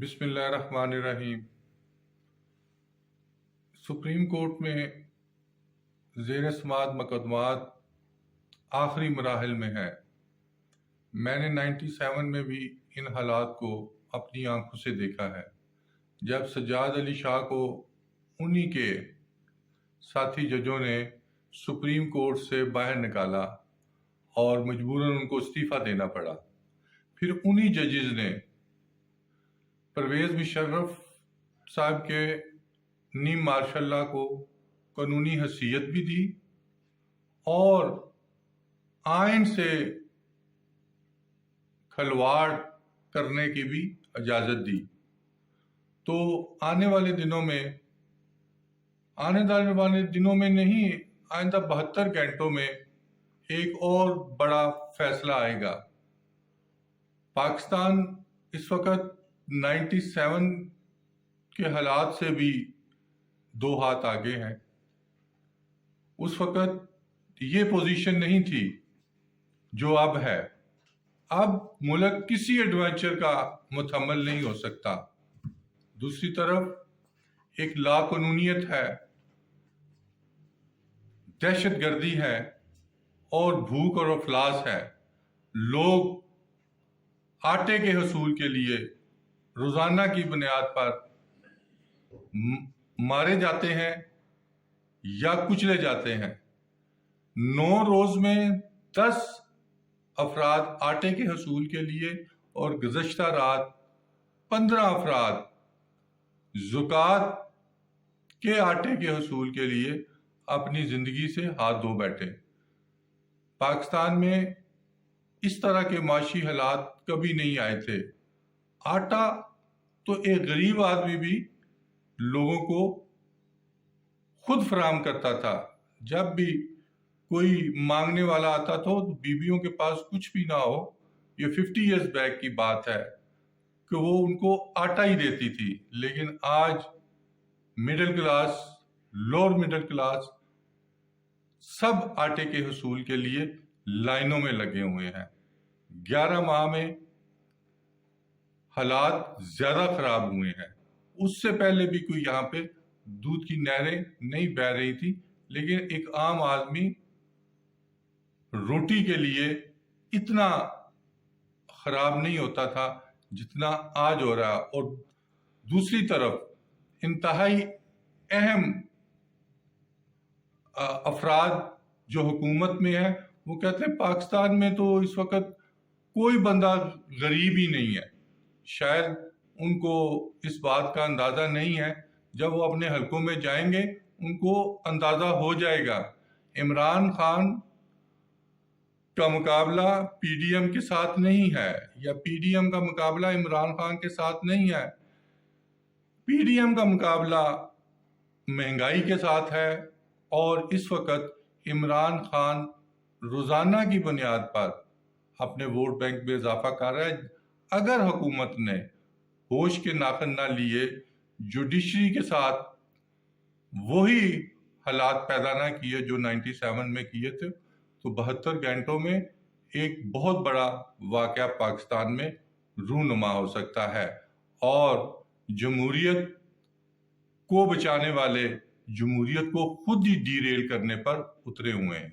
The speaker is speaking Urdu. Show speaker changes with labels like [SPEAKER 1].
[SPEAKER 1] بسم اللہ الرحمن الرحیم۔ سپریم کورٹ میں زیر سماعت مقدمات آخری مراحل میں ہے۔ میں نے 97 میں بھی ان حالات کو اپنی آنکھوں سے دیکھا ہے، جب سجاد علی شاہ کو انہی کے ساتھی ججوں نے سپریم کورٹ سے باہر نکالا اور مجبوراً ان کو استعفیٰ دینا پڑا۔ پھر انہی ججز نے پرویز مشرف صاحب کے نیم مارشل لاء کو قانونی حیثیت بھی دی اور آئین سے کھلواڑ کرنے کی بھی اجازت دی۔ تو آنے والے دنوں میں نہیں، آئندہ 72 گھنٹوں میں ایک اور بڑا فیصلہ آئے گا۔ پاکستان اس وقت 97 کے حالات سے بھی 2 ہاتھ آگے ہیں۔ اس وقت یہ پوزیشن نہیں تھی جو اب ہے۔ اب ملک کسی ایڈونچر کا متحمل نہیں ہو سکتا۔ دوسری طرف ایک لا قانونیت ہے، دہشت گردی ہے اور بھوک اور افلاس ہے۔ لوگ آٹے کے حصول کے لیے روزانہ کی بنیاد پر مارے جاتے ہیں یا کچلے جاتے ہیں۔ 9 روز میں 10 افراد آٹے کے حصول کے لیے اور گزشتہ رات 15 افراد زکوٰۃ کے آٹے کے حصول کے لیے اپنی زندگی سے ہاتھ دھو بیٹھے۔ پاکستان میں اس طرح کے معاشی حالات کبھی نہیں آئے تھے۔ آٹا تو ایک غریب آدمی بھی لوگوں کو خود فراہم کرتا تھا۔ جب بھی کوئی مانگنے والا آتا تھا تو بیویوں کے پاس کچھ بھی نہ ہو، یہ 50 ایئرز بیک کی بات ہے کہ وہ ان کو آٹا ہی دیتی تھی۔ لیکن آج middle class, lower middle class سب آٹے کے حصول کے لیے لائنوں میں لگے ہوئے ہیں۔ 11 ماہ میں حالات زیادہ خراب ہوئے ہیں۔ اس سے پہلے بھی کوئی یہاں پہ دودھ کی نہریں نہیں بہہ رہی تھی، لیکن ایک عام آدمی روٹی کے لیے اتنا خراب نہیں ہوتا تھا جتنا آج ہو رہا۔ اور دوسری طرف انتہائی اہم افراد جو حکومت میں ہیں وہ کہتے ہیں پاکستان میں تو اس وقت کوئی بندہ غریب ہی نہیں ہے۔ شاید ان کو اس بات کا اندازہ نہیں ہے، جب وہ اپنے حلقوں میں جائیں گے ان کو اندازہ ہو جائے گا۔ عمران خان کا مقابلہ پی ڈی ایم کے ساتھ نہیں ہے، یا پی ڈی ایم کا مقابلہ عمران خان کے ساتھ نہیں ہے۔ پی ڈی ایم کا مقابلہ مہنگائی کے ساتھ ہے، اور اس وقت عمران خان روزانہ کی بنیاد پر اپنے ووٹ بینک میں اضافہ کر رہا ہے۔ اگر حکومت نے ہوش کے ناخن نہ لیے، جوڈیشری کے ساتھ وہی حالات پیدا نہ کیے جو 97 میں کیے تھے، تو 72 گھنٹوں میں ایک بہت بڑا واقعہ پاکستان میں رونما ہو سکتا ہے، اور جمہوریت کو بچانے والے جمہوریت کو خود ہی ڈی ریل کرنے پر اترے ہوئے ہیں۔